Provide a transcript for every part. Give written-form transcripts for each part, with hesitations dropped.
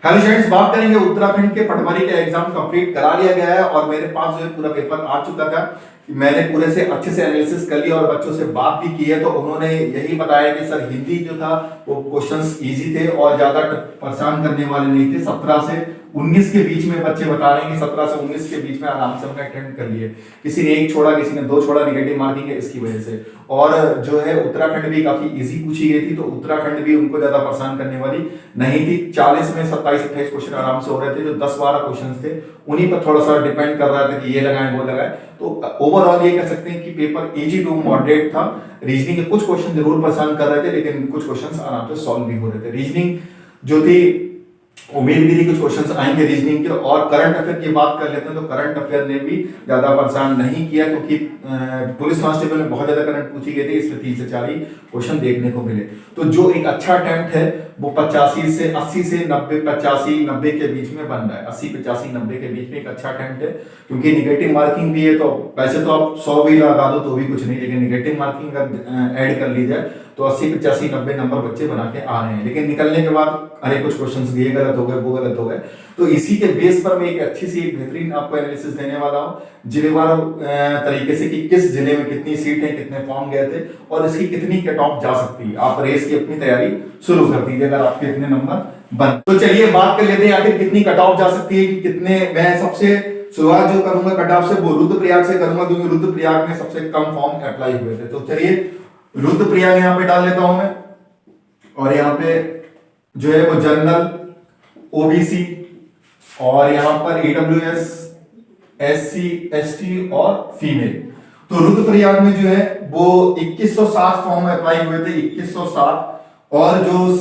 Hello students, बात करेंगे उत्तराखंड के पटवारी का एग्जाम कंप्लीट करा लिया गया है और मेरे पास जो है पूरा पेपर आ चुका था। मैंने पूरे से अच्छे से एनालिसिस कर लिया और बच्चों से बात भी की है, तो उन्होंने यही बताया कि सर हिंदी जो था वो क्वेश्चंस इजी थे और ज्यादा परेशान करने वाले नहीं थे। 17 से 19 के बीच में बच्चे बता रहे हैं कि 17 से 19 के बीच में आराम से हमने अटेम्प्ट कर लिए। किसी ने एक छोड़ा, किसी ने दो छोड़ा, निगेटिव मार्किंग है इसकी वजह से। और जो है उत्तराखंड भी काफी इजी पूछी गई थी, तो उत्तराखंड भी उनको ज्यादा परेशान करने वाली नहीं थी। 40 में 27-28 क्वेश्चन आराम से हो रहे थे। जो 10-12 क्वेश्चन थे उन्हीं पर थोड़ा सा डिपेंड कर रहा था कि ये लगाएं वो लगाएं। तो ओवरऑल ये कह सकते हैं कि पेपर इजी टू मॉडरेट था। रीजनिंग के कुछ क्वेश्चन जरूर परेशान कर रहे थे, लेकिन कुछ क्वेश्चन आराम से सॉल्व भी हो रहे थे। रीजनिंग जो थी उम्मीद भी थी कुछ क्वेश्चंस आएंगे रीजनिंग के। और करंट अफेयर की बात कर लेते हैं, तो करंट अफेयर ने भी ज्यादा परेशान नहीं किया, क्योंकि पुलिस कांस्टेबल में बहुत ज्यादा करंट पूछी गई थी, इसमें 3 से 4 ही क्वेश्चन देखने को मिले। तो जो एक अच्छा अटेम्प्ट है वो 85 से 80 से 90, 85-90 के बीच में बन रहा है। 80-85-90 के बीच में एक अच्छा अटेम्प्ट है, क्योंकि निगेटिव मार्किंग भी है। तो वैसे तो आप 100 भी लगा दो तो भी कुछ नहीं, लेकिन निगेटिव मार्किंग अगर ऐड कर ली जाए तो 80-85-90 नंबर बच्चे बना के आ रहे हैं। लेकिन निकलने के बाद अरे कुछ क्वेश्चंस ये गलत हो गए, वो गलत हो गए। तो इसी के बेस पर मैं एक अच्छी सी एक बेहतरीन आपको एनालिसिस देने वाला हूं जिलेवार तरीके से, कि किस जिले में कितनी सीट है, कितने फॉर्म गए थे और इसकी कितनी कट ऑफ जा सकती है। आप रेस की अपनी तैयारी शुरू कर दीजिए अगर आपके इतने नंबर बन। तो चलिए बात कर लेते हैं आखिर कितनी कट ऑफ जा सकती है, कि कितने। मैं सबसे शुरुआत जो करूंगा कट ऑफ से वो रुद्रप्रयाग से करूंगा, क्योंकि रुद्रप्रयाग में सबसे कम फॉर्म अप्लाई हुए थे। तो चलिए रुद्रप्रयाग यहाँ पे डाल लेता हूं मैं। और यहाँ पे जो है वो जनरल, ओबीसी और यहाँ पर ईडब्ल्यूएस, एससी, एसटी और फीमेल। तो रुद्रप्रयाग में जो है वो 2160 फॉर्म अप्लाई हुए थे, 2160। और जो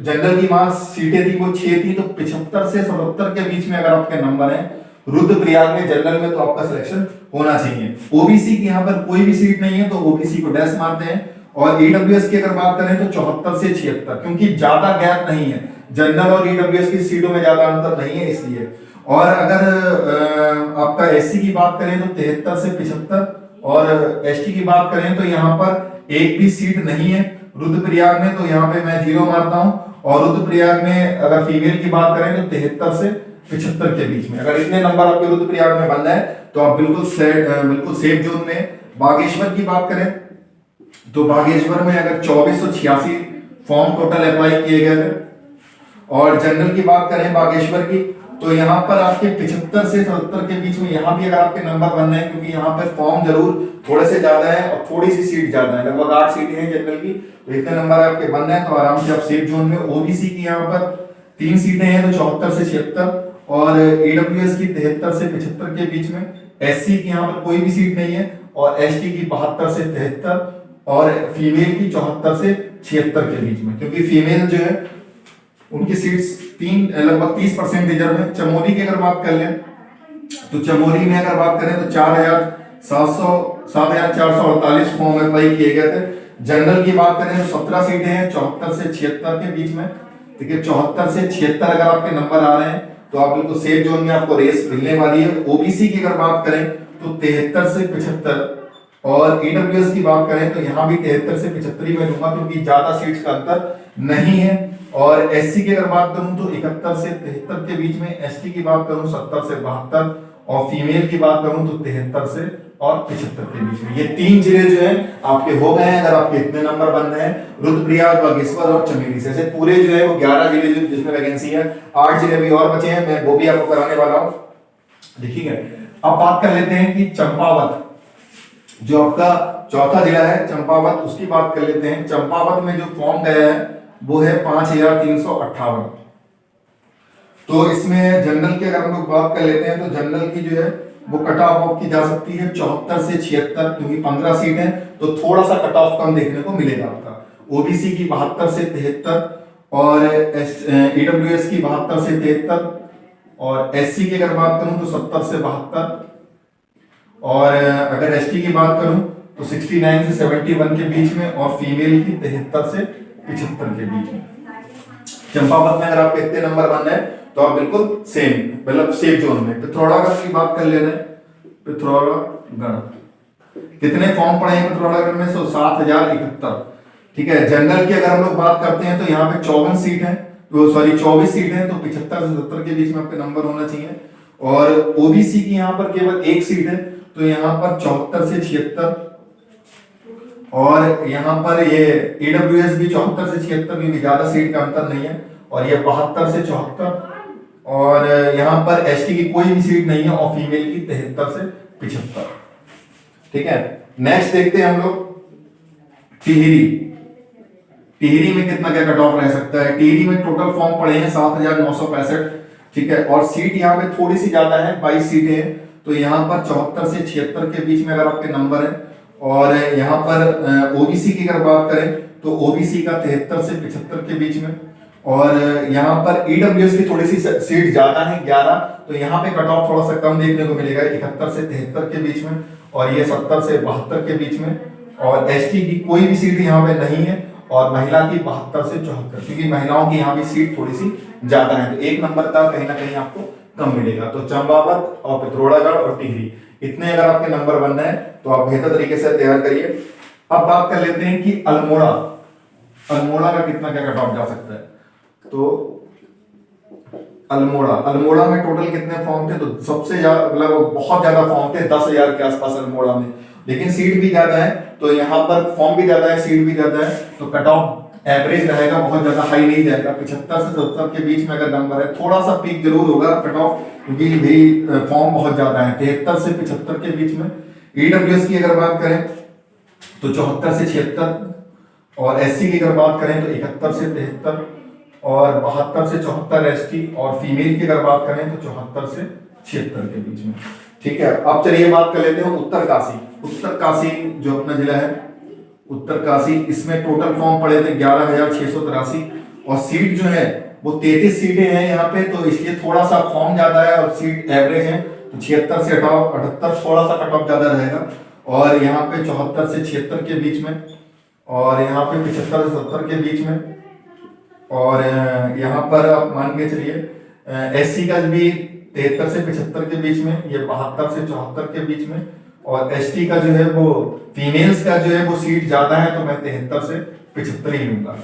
जनरल की वहां सीटें थी वो 6 थी। तो 75 से 77 के बीच में अगर आपके नंबर हैं रुद्रप्रयाग में जनरल में, तो आपका सिलेक्शन होना चाहिए। ओबीसी की यहाँ पर कोई भी सीट नहीं है, तो ओबीसी को डैश मारते हैं। और ईडब्ल्यूएस की अगर बात करें तो 74 से 76, क्योंकि ज्यादा गैप नहीं है। जनरल और ईडब्ल्यूएस की सीटों में ज्यादा अंतर नहीं है इसलिए। और अगर आपका एससी की बात करें तो 73 से 75, और एसटी की बात करें तो यहाँ पर एक भी सीट नहीं है रुद्रप्रयाग में, तो यहाँ पे मैं 0 मारता हूं। और रुद्रप्रयाग में अगर फीमेल की बात करें तो 73 से 75 के बीच में अगर इतने नंबर आपके रुद्रप्रयाग में बन जाए तो आप बिल्कुल सेफ जोन में। बागेश्वर की बात करें तो बागेश्वर में अगर 2486 फॉर्म टोटल अप्लाई किए गए थे। और जनरल की बात करें बागेश्वर की, तो यहाँ पर आपके 75 से 77 के बीच में यहाँ भी अगर आपके नंबर बन रहे हैं, क्योंकि यहाँ पर फॉर्म जरूर थोड़े से ज्यादा है और थोड़ी सी सीट ज्यादा है, लगभग 8 सीटें हैं जनरल की। तो इतने नंबर आपके बन रहे हैं तो आराम से आप सेफ जोन में। ओबीसी की यहाँ पर 3 सीटें हैं, तो 74 से 76। और ईडब्ल्यूएस की 73 से 75 के बीच में। एससी की यहाँ पर कोई भी सीट नहीं है। और एसटी की 72 से 73 और फीमेल की 74 से 76 के बीच में, क्योंकि फीमेल जो है उनकी सीट्स लगभग 30% रिजर्व है। चमोली की अगर बात कर लें तो चमोली में अगर बात करें तो 7,448 फॉर्म अप्लाई किए गए थे। जनरल की बात करें तो 17 सीटें हैं, 74 से 76 के बीच में। देखिए 74 से 76 अगर आपके नंबर आ रहे हैं तो आप बिल्कुल सेफ जोन में, आपको रेस मिलने वाली है। ओबीसी की अगर बात करें तो 73 से 75, और ईडब्ल्यूएस की बात करें तो यहाँ भी 73 से 75 ही मैं दूंगा, क्योंकि ज्यादा सीट्स का अंतर नहीं है। और एससी की अगर बात करूं तो 71 से 73 के बीच में। एसटी की बात करूं 70 से 72, और फीमेल की बात करूं तो 73 से और 75 के बीच में। ये 3 जिले जो है आपके हो गए हैं अगर आपके इतने नंबर बन रहे हैं रुद्रप्रयाग, बागेश्वर और चमोली से। पूरे जो है वो 11 जिले जिसमें वैकेंसी है। 8 जिले भी और बचे हैं, मैं वो भी आपको कराने वाला हूं। देखिए अब बात कर लेते हैं कि चंपावत जो आपका चौथा जिला है, चंपावत, उसकी बात कर लेते हैं। चंपावत में जो फॉर्म गया है वो है 5358। तो इसमें जनरल की अगर हम लोग बात कर लेते हैं तो जनरल की जो है वो कट ऑफ की जा सकती है 74 से 76, क्योंकि 15 सीट है तो थोड़ा सा कट ऑफ कम देखने को मिलेगा आपका। ओबीसी की 72 से 73, और ईडब्ल्यूएस की 72 से 73, और एससी की अगर बात करूं तो 70 से 72, और अगर एसटी की बात करूं तो 69 से 71 के बीच में, और फीमेल की 73 से 75 के बीच में। चंपावत में अगर आपके इतने नंबर बन रहे हैं तो आप बिल्कुल सेम, मतलब सेफ जोन में। पिथौरागढ़ की बात कर ले रहे हैं। पिथौरागढ़ कितने फॉर्म पड़े हैं पिथौरागढ़ में? 7071। ठीक है। जनरल की अगर हम लोग बात करते हैं तो यहाँ पे 54 सीट है, तो सॉरी 24 सीट है, तो 75 से 70 के बीच में आपके नंबर होना चाहिए। और ओबीसी की यहाँ पर केवल एक सीट है, तो यहाँ पर 74 से 76, और यहाँ पर ये ईडब्ल्यूएस भी 74 से 76 में ज्यादा सीट का अंतर नहीं है, और ये 72 से 74, और यहाँ पर एसटी की कोई भी सीट नहीं है, और फीमेल की 73 से 75। ठीक है, नेक्स्ट देखते हैं हम लोग टिहरी। टिहरी में कितना क्या कट ऑफ रह सकता है। टिहरी में टोटल फॉर्म पड़े हैं 7965। ठीक है, और सीट यहाँ पे थोड़ी सी ज्यादा है, 22 सीटें हैं, तो यहाँ पर 74 से 76 के बीच में अगर आपके नंबर है। और यहाँ पर ओबीसी की अगर बात करें तो ओबीसी का 73 से 75 के बीच में, और यहाँ पर ईडब्ल्यूएस की थोड़ी सी सीट ज्यादा है 11, तो यहाँ पे कट ऑफ थोड़ा सा कम देखने को मिलेगा 71 से 73 के बीच में, और ये 70 से 72 के बीच में। और एसटी की कोई भी सीट यहाँ पे नहीं है, और महिला की 72 से 74, क्योंकि महिलाओं की यहाँ भी सीट थोड़ी सी ज्यादा है, तो एक नंबर का कहीं ना कहीं आपको कम मिलेगा। तो चंपावत और पिथौरागढ़ और टिहरी, इतने अगर आपके नंबर बनना है तो आप बेहतर तरीके से तैयार करिए। अब बात कर लेते हैं कि अल्मोड़ा, अल्मोड़ा का कितना क्या कट ऑफ जा सकता है। तो अल्मोड़ा में टोटल कितने फॉर्म थे, तो सबसे ज्यादा मतलब बहुत ज्यादा फॉर्म थे, 10,000 के आसपास अल्मोड़ा में, लेकिन सीट भी ज्यादा है, तो यहाँ पर फॉर्म भी ज्यादा है, सीट भी ज्यादा है, तो कट ऑफ एवरेज रहेगा, बहुत ज्यादा हाई नहीं जाएगा। 75 से 70 के बीच में अगर नंबर है, थोड़ा सा पीक जरूर होगा कट ऑफ, क्योंकि भी फॉर्म बहुत ज्यादा है। 73 से 75 के बीच में। ईडब्ल्यूएस की अगर बात करें तो 74 से 76, और एससी की अगर बात करें तो 71 से 73, और 72 से 74 एसटी, और फीमेल की अगर बात करें तो 74 से 76 के बीच में। ठीक है, अब चलिए बात कर लेते हैं उत्तरकाशी। उत्तरकाशी जो अपना जिला है उत्तरकाशी, इसमें टोटल फॉर्म पड़े थे 11,683, और सीट जो है वो 33 सीटें हैं यहाँ पे, तो इसलिए थोड़ा सा फॉर्म ज्यादा है और सीट एवरेज है, तो 76 से 78 थोड़ा सा कट ऑफ ज्यादा रहेगा, और यहाँ पे 74 से 76 के बीच में, और यहाँ पे 75 से 70 के बीच में, और यहाँ पर आप मान के चलिए एससी का भी 73 से 75 के बीच में, ये 72 से 74 के बीच में, और एसटी का जो है वो फीमेल्स का जो है वो सीट ज्यादा है, तो मैं 73 से 75 ही लूंगा।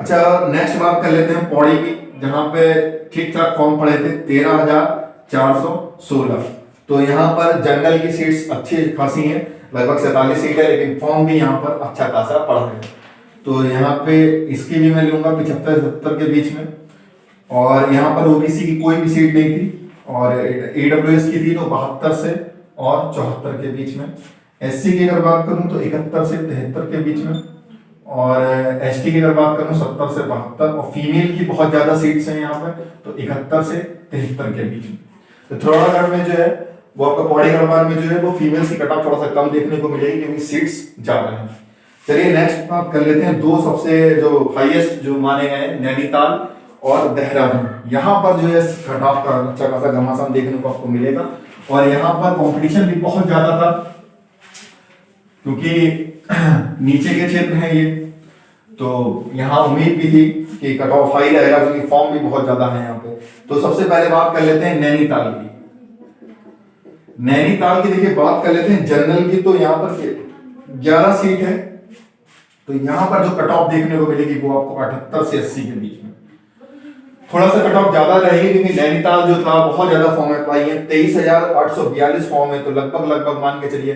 अच्छा, नेक्स्ट बात कर लेते हैं पौड़ी की, जहां पे ठीक ठाक फॉर्म पड़े थे 13,416, तो यहाँ पर जनरल की सीट्स अच्छी खासी हैं, लगभग 47 सीट है, लेकिन फॉर्म भी यहाँ पर अच्छा खासा पड़ा है, तो यहाँ पे इसकी भी मैं लूंगा 75 से 70 के बीच में। और यहाँ पर ओबीसी की कोई भी सीट नहीं थी, और ईडब्ल्यूएस की थी तो 72 से और 74 के बीच में। एससी की अगर बात करूं तो 71 से 73 के बीच में, और एसटी की अगर बात करूं 70 से 72, और फीमेल की बहुत ज्यादा सीट्स हैं यहाँ पर, तो 71 से 73 के बीच में। तो पिथौरागढ़ में जो है वो आपका पौड़ी गढ़वाल में जो है वो फीमेल्स की कट ऑफ थोड़ा सा कम देखने को मिलेगी, क्योंकि सीट्स ज्यादा हैं। चलिए नेक्स्ट बात कर लेते हैं दो सबसे जो हाईएस्ट जो माने गए, नैनीताल और देहरादून। यहाँ पर जो है कट ऑफ का अच्छा खासा घमासान देखने को आपको मिलेगा, और यहाँ पर कंपटीशन भी बहुत ज्यादा था, क्योंकि नीचे के क्षेत्र हैं ये, तो यहाँ उम्मीद भी थी कि कट ऑफ हाई रहेगा, क्योंकि फॉर्म भी बहुत ज्यादा है यहाँ पे। तो सबसे पहले बात कर लेते हैं नैनीताल की। नैनीताल की देखिए बात कर लेते हैं जनरल की, तो यहाँ पर 11 सीट है, तो यहाँ पर जो कट ऑफ देखने को मिलेगी वो आपको 78 से 80 के बीच में, थोड़ा सा कट ऑफ ज्यादा रहेगी, क्योंकि नैनीताल जो था बहुत ज्यादा फॉर्म है पाई है, 23,842 फॉर्म है, तो लगभग मान के चलिए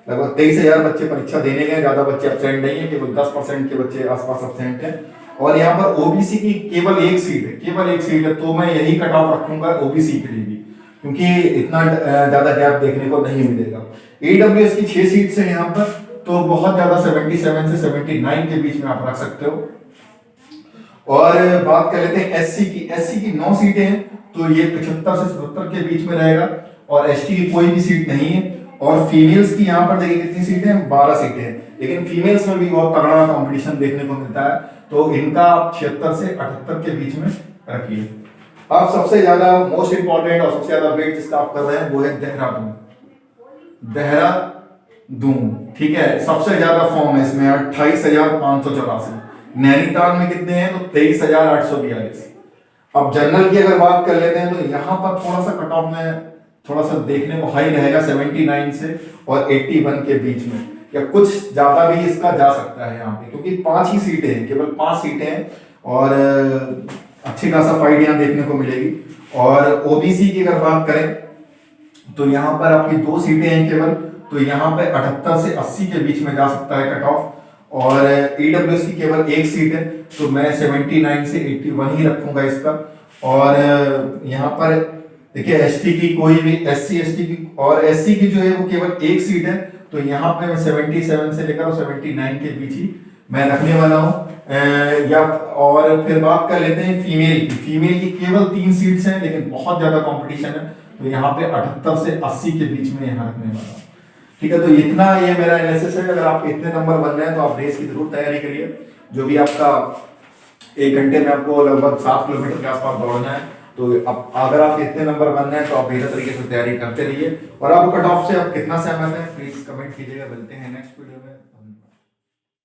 लगभग 23,000 बच्चे परीक्षा देने गए, ज्यादा बच्चे अब्सेंट नहीं है, केवल 10% के बच्चे आसपास अब्सेंट हैं। और यहाँ पर ओबीसी की केवल एक सीट है, तो मैं यही कट ऑफ रखूंगा ओबीसी के लिए भी, क्योंकि इतना ज्यादा गैप देखने को नहीं मिलेगा। ईडब्ल्यूएस की 6 सीट्स है यहाँ पर, तो बहुत ज्यादा 77 से 79 के बीच में आप रख सकते हो। और बात कर लेते हैं एससी की 9 सीटें हैं, तो ये 75 से 77 के बीच में रहेगा, और एसटी की कोई भी सीट नहीं है। और फीमेल्स की यहाँ पर देखिए कितनी सीटें हैं, 12 सीटें हैं, लेकिन फीमेल्स में भी बहुत तगड़ा कंपटीशन देखने को मिलता है, तो इनका आप 76 से 78 के बीच में रखिए। अब सबसे ज्यादा मोस्ट इंपॉर्टेंट और सबसे ज्यादा वेट जिसका आप कर रहे हैं वो है देहरादून। ठीक है, सबसे ज्यादा फॉर्म है इसमें 28,584। नैनीताल में कितने हैं, तो 23,842। अब जनरल की अगर बात कर लेते हैं तो यहाँ पर थोड़ा सा कट ऑफ में थोड़ा सा देखने को हाई रहेगा, 79 से और 81 के बीच में, या कुछ ज्यादा भी इसका जा सकता है यहाँ पे, क्योंकि 5 ही सीटें हैं, केवल 5 सीटें हैं, और अच्छी खासा फाइट यहाँ देखने को मिलेगी। और ओबीसी की अगर बात करें तो यहाँ पर आपकी 2 सीटें हैं केवल, तो यहाँ पे 78 से 80 के बीच में जा सकता है कट ऑफ। और ईडब्ल्यूएस की केवल 1 सीट है, तो मैं 79 से 81 ही रखूंगा इसका। और यहाँ पर देखिए एसटी की कोई भी, एससी एसटी की और एससी की जो है वो केवल 1 सीट है, तो यहाँ पे मैं 77 से लेकर 79 के बीच ही मैं रखने वाला हूँ। या और फिर बात कर लेते हैं फीमेल की। फीमेल की केवल 3 सीट्स हैं, लेकिन बहुत ज्यादा कंपटीशन है, तो यहाँ पे 78 से 80 के बीच में यहाँ रखने वाला हूँ। ठीक है, तो इतना ये मेरा एनालिसिस है। अगर आप इतने नंबर बन रहे हैं तो आप रेस की जरूर तैयारी करिए। जो भी आपका 1 घंटे में आपको लगभग 7 किलोमीटर के आसपास दौड़ना है, तो अब अगर आप इतने नंबर बन रहे हैं तो आप बेहतर तरीके से तैयारी करते रहिए। और आप कट ऑफ से आप कितना सहमत है प्लीज कमेंट कीजिएगा। मिलते हैं नेक्स्ट वीडियो में।